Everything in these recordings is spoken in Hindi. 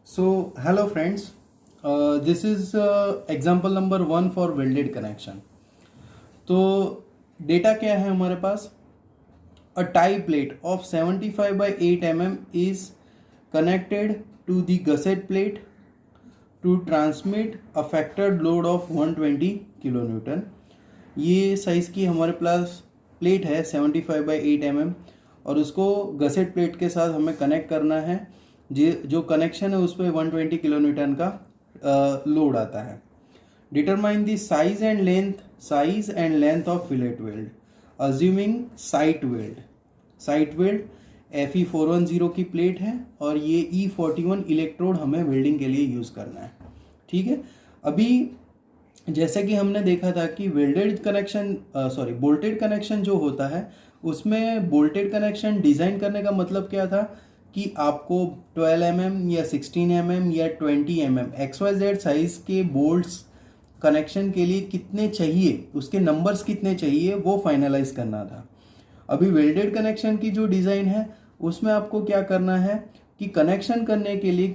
So, hello friends. This is example number 1 for welded connection. तो डेटा क्या है हमारे पास? A tie plate of 75 by 8 mm is connected to the gusset plate to transmit a factored load of 120 kilonewton. ये साइज़ की हमारे पास प्लेट है 75 by 8 mm और उसको गसेट प्लेट के साथ हमें कनेक्ट करना है। जो कनेक्शन है उस पर 120 किलो न्यूटन का लोड आता है। Determine the size and length of fillet weld assuming site weld Fe410 की प्लेट है और ये E41 इलेक्ट्रोड हमें वेल्डिंग के लिए यूज़ करना है। ठीक है, अभी जैसे कि हमने देखा था कि बोल्टेड कनेक्शन जो होता है उसमें बोल्टेड कनेक्शन डिज़ाइन करने का मतलब क्या था कि आपको 12 mm या 16 mm या 20 mm XYZ साइज़ के बोल्ट्स कनेक्शन के लिए कितने चाहिए, उसके नंबर्स कितने चाहिए वो फाइनलाइज करना था। अभी वेल्डेड कनेक्शन की जो डिज़ाइन है उसमें आपको क्या करना है कि कनेक्शन करने के लिए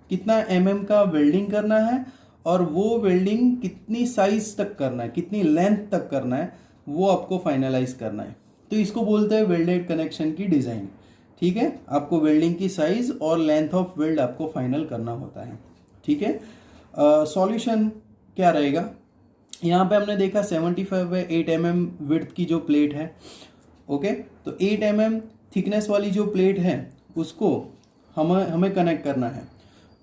कितना mm का वेल्डिंग करना है और वो वेल्डिंग कितनी साइज तक करना है, कितनी लेंथ तक करना है, वो आपको फाइनलाइज करना है। तो इसको बोलते हैं वेल्डेड कनेक्शन की डिज़ाइन। ठीक है, आपको वेल्डिंग की साइज और लेंथ ऑफ वेल्ड आपको फाइनल करना होता है। ठीक है, सॉल्यूशन क्या रहेगा? यहाँ पे हमने देखा 75 बाई 8 mm विड्थ की जो प्लेट है। ओके, तो 8 mm थिकनेस वाली जो प्लेट है उसको हमें कनेक्ट करना है।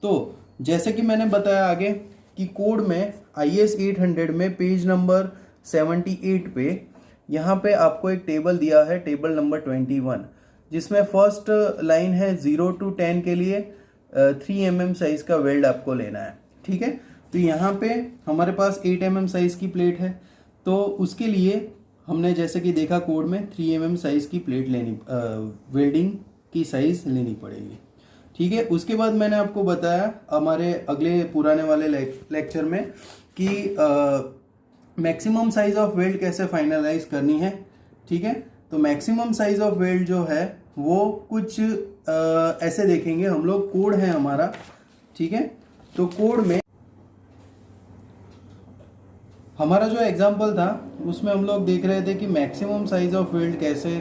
तो जैसे कि मैंने बताया आगे कि कोड में IS 800 में पेज नंबर 78 पे यहाँ पे आपको एक टेबल दिया है, टेबल नंबर 21, जिसमें फर्स्ट लाइन है 0 to 10 के लिए 3 mm साइज का वेल्ड आपको लेना है। ठीक है, तो यहाँ पे हमारे पास 8 mm साइज की प्लेट है, तो उसके लिए हमने जैसे कि देखा कोड में 3 mm साइज की प्लेट वेल्डिंग की साइज लेनी पड़ेगी। ठीक है, उसके बाद मैंने आपको बताया हमारे अगले पुराने वाले लेक्चर में कि मैक्सिमम साइज ऑफ वेल्ड कैसे फाइनलाइज करनी है। ठीक है, तो मैक्सिमम साइज ऑफ वेल्ड जो है वो कुछ ऐसे देखेंगे हम लोग। कोड है हमारा, ठीक है, तो कोड में हमारा जो एग्जांपल था उसमें हम लोग देख रहे थे कि मैक्सिमम साइज ऑफ वेल्ड कैसे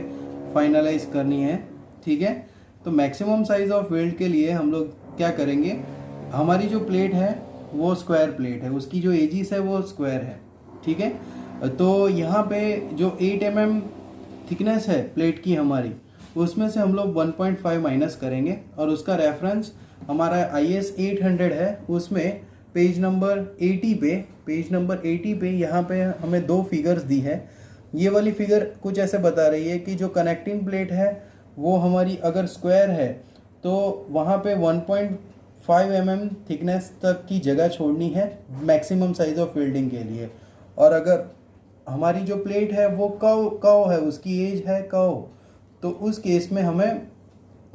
फाइनलाइज करनी है। ठीक है, तो मैक्सिमम साइज ऑफ वेल्ड के लिए हम लोग क्या करेंगे, हमारी जो प्लेट है वो स्क्वायर प्लेट है, उसकी जो एजिस है वो स्क्वायर है। ठीक है, तो यहाँ पे जो 8 mm थिकनेस है प्लेट की हमारी, उसमें से हम लोग 1.5 माइनस करेंगे और उसका रेफरेंस हमारा IS 800 है। उसमें पेज नंबर 80 पे यहाँ पे हमें दो फिगर्स दी है। ये वाली फिगर कुछ ऐसे बता रही है कि जो कनेक्टिंग प्लेट है वो हमारी अगर स्क्वायर है तो वहाँ पे 1.5 mm थिकनेस तक की जगह छोड़नी है मैक्सिमम साइज ऑफ वेल्डिंग के लिए। और अगर हमारी जो प्लेट है वो कर्व है, उसकी एज है कर्व, तो उस केस में हमें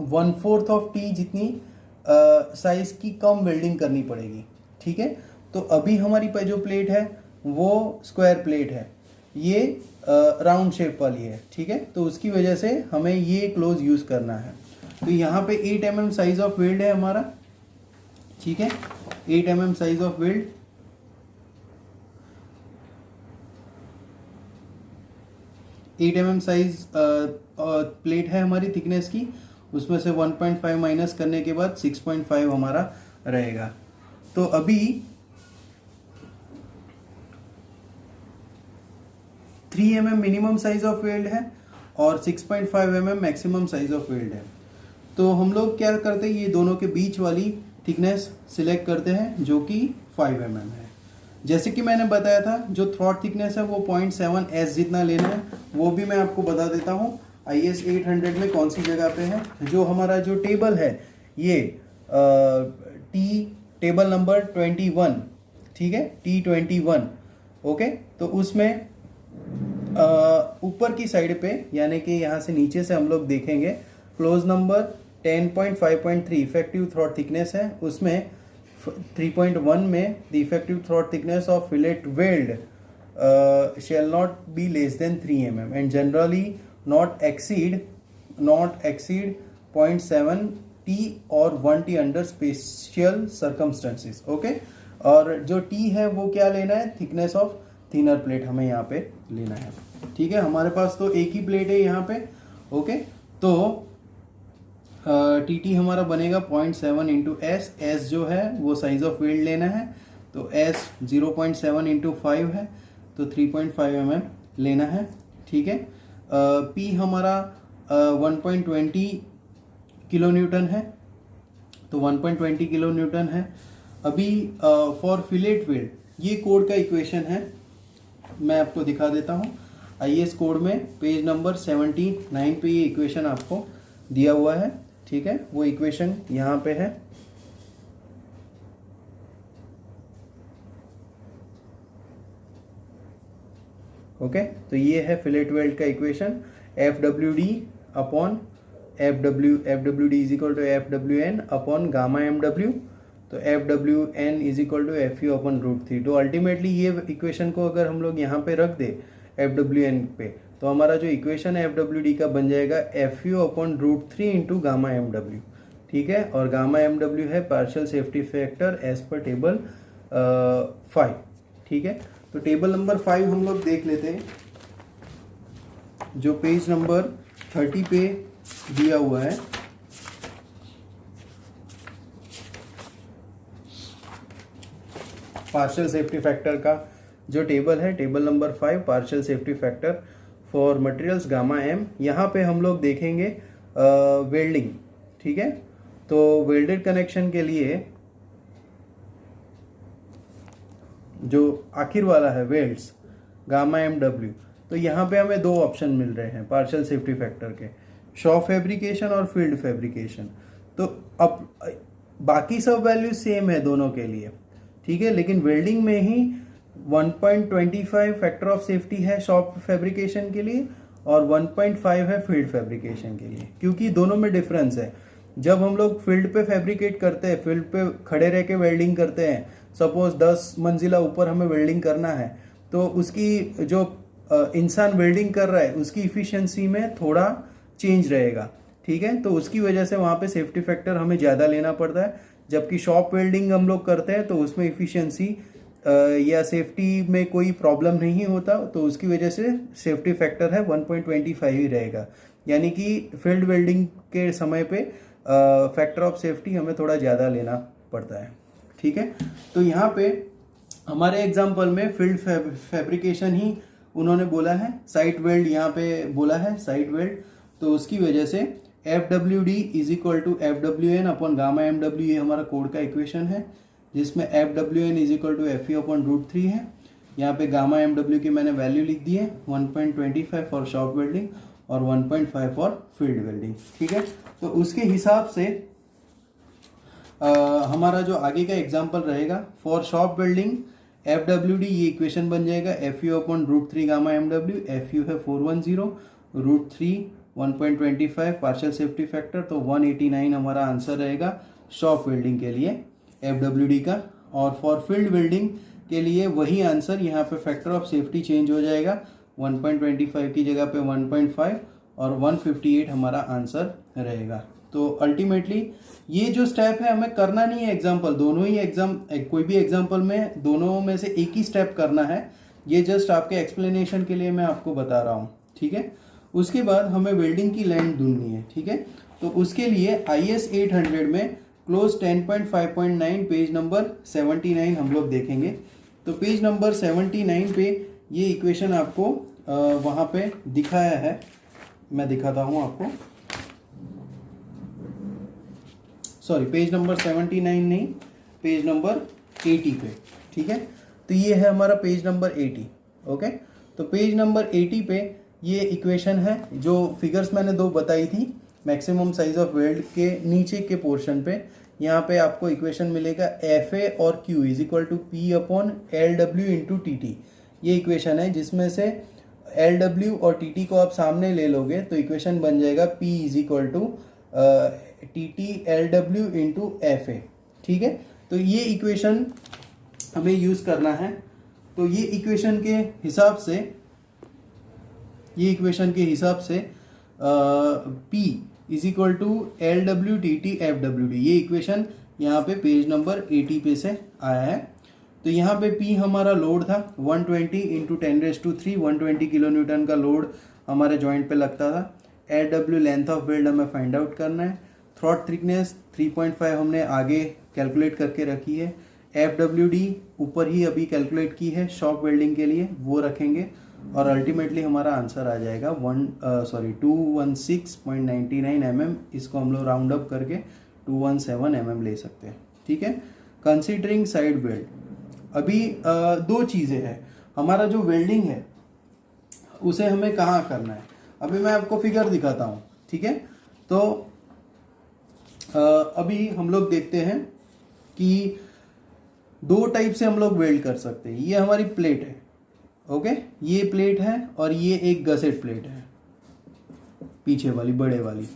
1/4 ऑफ T जितनी साइज की कम वेल्डिंग करनी पड़ेगी। ठीक है, तो अभी हमारी जो प्लेट है वो स्क्वायर प्लेट है, ये राउंड शेप वाली है। ठीक है, तो उसकी वजह से हमें ये क्लोज यूज़ करना है। तो यहाँ पे 8 mm साइज ऑफ वेल्ड है हमारा। ठीक है, 8 mm size of weld, 8 mm size plate है हमारी थिकनेस की, उसमें से 1.5 माइनस करने के बाद 6.5 हमारा रहेगा। तो अभी 3 mm minimum size of weld है और 6.5 mm maximum size of weld है। तो हम लोग क्या करते हैं, ये दोनों के बीच वाली थिकनेस सिलेक्ट करते हैं जो कि 5 mm है। जैसे कि मैंने बताया था जो थ्रॉट थिकनेस है वो 0.7 S जितना लेना है, वो भी मैं आपको बता देता हूँ IS 800 में कौन सी जगह पे है। जो हमारा जो टेबल है ये टेबल नंबर 21, ठीक है, T21। ओके, तो उसमें ऊपर की साइड पे यानी कि यहाँ से नीचे से हम लोग देखेंगे close number 10.5.3 effective throat thickness है। उसमें 3.1 में the effective throat thickness of fillet weld shall not be less than 3 mm and generally not exceed 0.7 T T और 1T under special circumstances. Okay, और जो T है वो क्या लेना है, थिकनेस ऑफ थिनर प्लेट हमें यहाँ पे लेना है। ठीक है, हमारे पास तो एक ही प्लेट है यहाँ पे। ओके, तो TT हमारा बनेगा 0.7 इंटू एस। एस जो है वो साइज ऑफ वेल्ड लेना है, तो एस 0.7 इंटू 5 है, तो 3.5 mm लेना है। ठीक है, P हमारा 1.20 किलो न्यूटन है, तो 1.20 किलो न्यूटन है। अभी फॉर फिलेट वेल्ड ये कोड का इक्वेशन है, मैं आपको दिखा देता हूँ। IS कोड में पेज नंबर 79 पे ये इक्वेशन आपको दिया हुआ है। ठीक है, वो इक्वेशन यहाँ पे है। ओके, तो ये है फिलेट वेल्ड का equation, FWD upon FWD is equal to FWN upon gamma MW, तो FWN is equal to FU upon √3। तो अल्टीमेटली ये इक्वेशन को अगर हम लोग यहाँ पे रख दे FWN पे, तो हमारा जो इक्वेशन है FWD का बन जाएगा FU upon √3 into gamma MW। ठीक है, और गामा MW है partial safety factor as per table 5। ठीक है, तो टेबल नंबर 5 हम लोग देख लेते हैं, जो पेज नंबर 30 पे दिया हुआ है। पार्शियल सेफ्टी फैक्टर का जो टेबल है, table number 5, partial safety factor for materials gamma M। यहाँ पे हम लोग देखेंगे वेल्डिंग। ठीक है, तो वेल्डेड कनेक्शन के लिए जो आखिर वाला है वेल्ड्स गामा MW, तो यहाँ पे हमें दो ऑप्शन मिल रहे हैं पार्शियल सेफ्टी फैक्टर के, शॉप फैब्रिकेशन और फील्ड फैब्रिकेशन। तो अब बाकी सब वैल्यू सेम है दोनों के लिए। ठीक है, लेकिन वेल्डिंग में ही 1.25 फैक्टर ऑफ सेफ्टी है शॉप फैब्रिकेशन के लिए और 1.5 है फील्ड फैब्रिकेशन के लिए, क्योंकि दोनों में डिफरेंस है। जब हम लोग फील्ड पे फैब्रिकेट करते हैं, फील्ड पे खड़े रह के वेल्डिंग करते हैं, सपोज 10 मंजिला ऊपर हमें वेल्डिंग करना है, तो उसकी जो इंसान वेल्डिंग कर रहा है उसकी इफिशियंसी में थोड़ा चेंज रहेगा। ठीक है, तो उसकी वजह से वहाँ पे सेफ्टी फैक्टर हमें ज़्यादा लेना पड़ता है। जबकि शॉप वेल्डिंग हम लोग करते हैं तो उसमें इफिशियंसी या सेफ्टी में कोई प्रॉब्लम नहीं होता, तो उसकी वजह से सेफ्टी फैक्टर है 1.25 ही रहेगा। यानी कि फील्ड वेल्डिंग के समय पे फैक्टर ऑफ सेफ्टी हमें थोड़ा ज़्यादा लेना पड़ता है। ठीक है, तो यहाँ पे हमारे एग्जाम्पल में फील्ड फैब्रिकेशन ही उन्होंने बोला है, साइट वेल्ड यहाँ पे बोला है साइट वेल्ड, तो उसकी वजह से FWD is equal to FWN upon gamma MW, ये हमारा कोड का इक्वेशन है, जिसमें FWN is equal to FU upon √3 है। यहाँ पे गामा MW की मैंने वैल्यू लिख दी है 1.25 फॉर शॉप वेल्डिंग और 1.5 फॉर फील्ड वेल्डिंग। ठीक है, तो उसके हिसाब से हमारा जो आगे का एग्जाम्पल रहेगा फॉर शॉप वेल्डिंग FWD, ये इक्वेशन बन जाएगा FU upon √3 gamma MW। FU है 410, √3 1.25 पार्शियल सेफ्टी फैक्टर, तो 189 हमारा आंसर रहेगा शॉप वेल्डिंग के लिए FWD का। और फॉर फील्ड वेल्डिंग के लिए वही आंसर, यहाँ पे फैक्टर ऑफ सेफ्टी चेंज हो जाएगा, 1.25 की जगह पे 1.5 और 158 हमारा आंसर रहेगा। तो अल्टीमेटली ये जो स्टेप है हमें करना नहीं है एग्जाम्पल, दोनों ही कोई भी एग्जाम्पल में दोनों में से एक ही स्टेप करना है। ये जस्ट आपके एक्सप्लेनेशन के लिए मैं आपको बता रहा हूँ। ठीक है, उसके बाद हमें वेल्डिंग की लेंथ ढूंढनी है। ठीक है, तो उसके लिए IS 800 में क्लोज 10.5.9 पेज नंबर 79 हम लोग देखेंगे। तो पेज नंबर 79 पे ये इक्वेशन आपको वहाँ पे दिखाया है, मैं दिखाता हूँ आपको। सॉरी, पेज नंबर 79 नहीं, पेज नंबर 80 पे। ठीक है, तो ये है हमारा पेज नंबर 80। ओके, तो पेज नंबर 80 पे ये इक्वेशन है, जो फिगर्स मैंने दो बताई थी मैक्सिमम साइज ऑफ वेल्ड के नीचे के पोर्शन पे। यहाँ पे आपको इक्वेशन मिलेगा FA और Q is equal to P upon LW into TT। ये इक्वेशन है जिसमें से LW और TT को आप सामने ले लोगे तो इक्वेशन बन जाएगा P is equal to TT LW into FA। ठीक है, तो ये इक्वेशन हमें यूज़ करना है। तो ये इक्वेशन के हिसाब से P is equal to LWTT/FWD। ये इक्वेशन यहाँ पे पेज नंबर 80 पे से आया है। तो यहाँ पे P हमारा लोड था 120 इंटू 10⁻³ 120 किलो न्यूटन का लोड हमारे जॉइंट पे लगता था। LW लेंथ ऑफ वेल्ड हमें फाइंड आउट करना है। थ्रॉट थिकनेस 3.5 हमने आगे कैलकुलेट करके रखी है। FWD ऊपर ही अभी कैलकुलेट की है शॉप वेल्डिंग के लिए, वो रखेंगे और अल्टीमेटली हमारा आंसर आ जाएगा 216.99 mm। इसको हम लोग राउंड अप करके 217 mm ले सकते हैं। ठीक है। कंसीडरिंग साइड वेल्ड, अभी दो चीज़ें हैं। हमारा जो वेल्डिंग है उसे हमें कहाँ करना है, अभी मैं आपको फिगर दिखाता हूँ। ठीक है। तो अभी हम लोग देखते हैं कि दो टाइप से हम लोग वेल्ड कर सकते हैं। ये हमारी प्लेट है, ओके, ये प्लेट है और ये एक गसेट प्लेट है पीछे वाली बड़े वाली।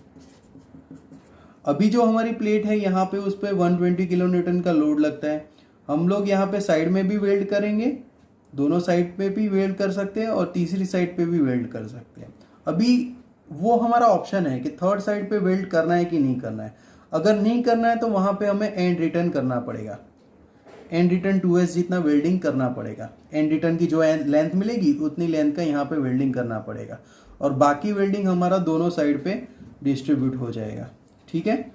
अभी जो हमारी प्लेट है यहाँ पे उस पर 120 किलो न्यूटन का लोड लगता है। हम लोग यहाँ पे साइड में भी वेल्ड करेंगे, दोनों साइड पे भी वेल्ड कर सकते हैं और तीसरी साइड पे भी वेल्ड कर सकते हैं। अभी वो हमारा ऑप्शन है कि थर्ड साइड पे वेल्ड करना है कि नहीं करना है। अगर नहीं करना है तो वहाँ पे हमें एंड रिटर्न करना पड़ेगा। एंड रिटर्न 2s जितना वेल्डिंग करना पड़ेगा। एंड रिटर्न की जो लेंथ मिलेगी उतनी लेंथ का यहाँ पे वेल्डिंग करना पड़ेगा और बाकी वेल्डिंग हमारा दोनों साइड पे डिस्ट्रीब्यूट हो जाएगा। ठीक है।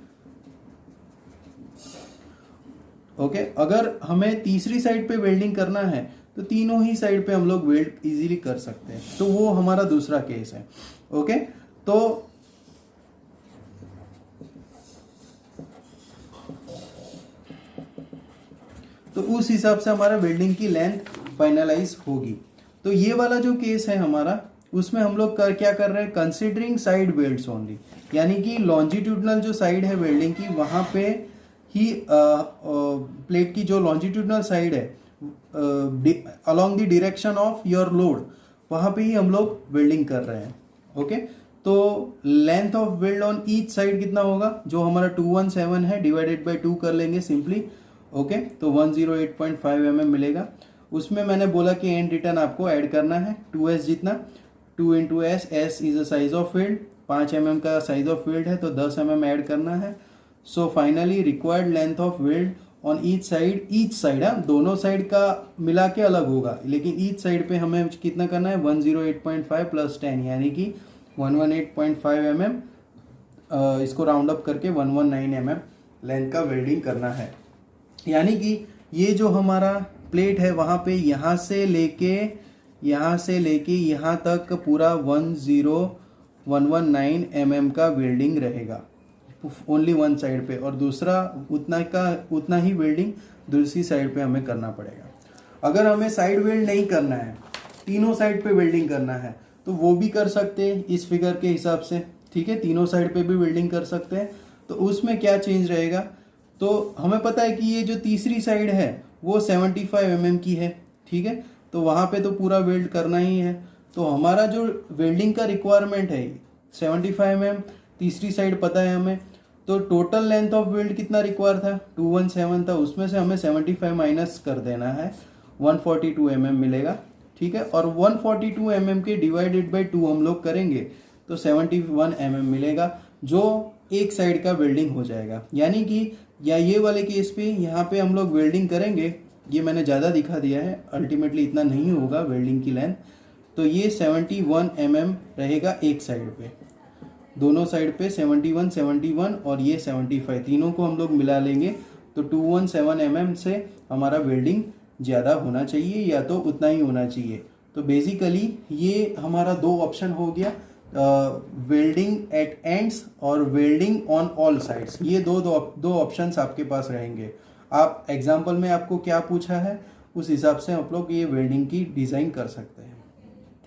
ओके। अगर हमें तीसरी साइड पे वेल्डिंग करना है तो तीनों ही साइड पे हम लोग वेल्ड इजीली कर सकते हैं, तो वो हमारा दूसरा केस है। ओके। तो उस हिसाब से हमारा वेल्डिंग की लेंथ फाइनलाइज होगी। तो ये वाला जो केस है हमारा, उसमें हम लोग क्या कर रहे हैं, कंसीडरिंग साइड वेल्ड्स ओनली, यानी कि लॉन्जिट्यूडनल जो साइड है वेल्डिंग की वहाँ पे ही प्लेट की जो लॉन्जिट्यूडनल साइड है along the direction of your load, वहाँ पे ही हम लोग वेल्डिंग कर रहे हैं। ओके। तो length of weld on each side कितना होगा, जो हमारा 217 है डिवाइडेड बाय 2 कर लेंगे सिंपली। ओके। तो 108.5 mm मिलेगा। उसमें मैंने बोला कि एंड रिटर्न आपको ऐड करना है 2s जितना, 2 into s, s is a size of field, 5 mm का साइज ऑफ फील्ड है तो 10 mm ऐड करना है। So finally required length of weld on each side हाँ, दोनों साइड का मिला के अलग होगा, लेकिन ईच साइड पे हमें कितना करना है 108.5 प्लस 10 यानी कि 118.5 mm। इसको राउंड अप करके 119 mm लेंथ का वेल्डिंग करना है। यानी कि ये जो हमारा प्लेट है वहाँ पे यहाँ से लेके यहाँ तक पूरा 10119 mm का वेल्डिंग रहेगा ओनली वन साइड पे, और दूसरा उतना ही वेल्डिंग दूसरी साइड पे हमें करना पड़ेगा। अगर हमें साइड वेल्ड नहीं करना है, तीनों साइड पे वेल्डिंग करना है, तो वो भी कर सकते हैं इस फिगर के हिसाब से। ठीक है। तीनों साइड पे भी वेल्डिंग कर सकते हैं। तो उसमें क्या चेंज रहेगा, तो हमें पता है कि ये जो तीसरी साइड है वो 75 mm की है। ठीक है। तो वहाँ पे तो पूरा वेल्ड करना ही है। तो हमारा जो वेल्डिंग का रिक्वायरमेंट है 75 mm, तीसरी साइड पता है हमें, तो टोटल लेंथ ऑफ वेल्ड कितना रिक्वायर था 217 था, उसमें से हमें 75 माइनस कर देना है, 142 mm मिलेगा। ठीक है। और 142 mm के डिवाइडेड बाई 2 हम लोग करेंगे तो 71 mm मिलेगा, जो एक साइड का वेल्डिंग हो जाएगा। यानी कि या ये वाले केस पे यहाँ पे हम लोग वेल्डिंग करेंगे, ये मैंने ज़्यादा दिखा दिया है, अल्टीमेटली इतना नहीं होगा वेल्डिंग की लेंथ। तो ये 71 mm रहेगा एक साइड पे, दोनों साइड पे 71 और ये 75, तीनों को हम लोग मिला लेंगे तो 217 mm से हमारा वेल्डिंग ज़्यादा होना चाहिए या तो उतना ही होना चाहिए। तो बेसिकली ये हमारा दो ऑप्शन हो गया, वेल्डिंग एट एंड्स और वेल्डिंग ऑन ऑल साइड्स। ये दो ऑप्शंस आपके पास रहेंगे। आप एग्जांपल में आपको क्या पूछा है उस हिसाब से आप लोग ये वेल्डिंग की डिज़ाइन कर सकते हैं।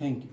Thank you.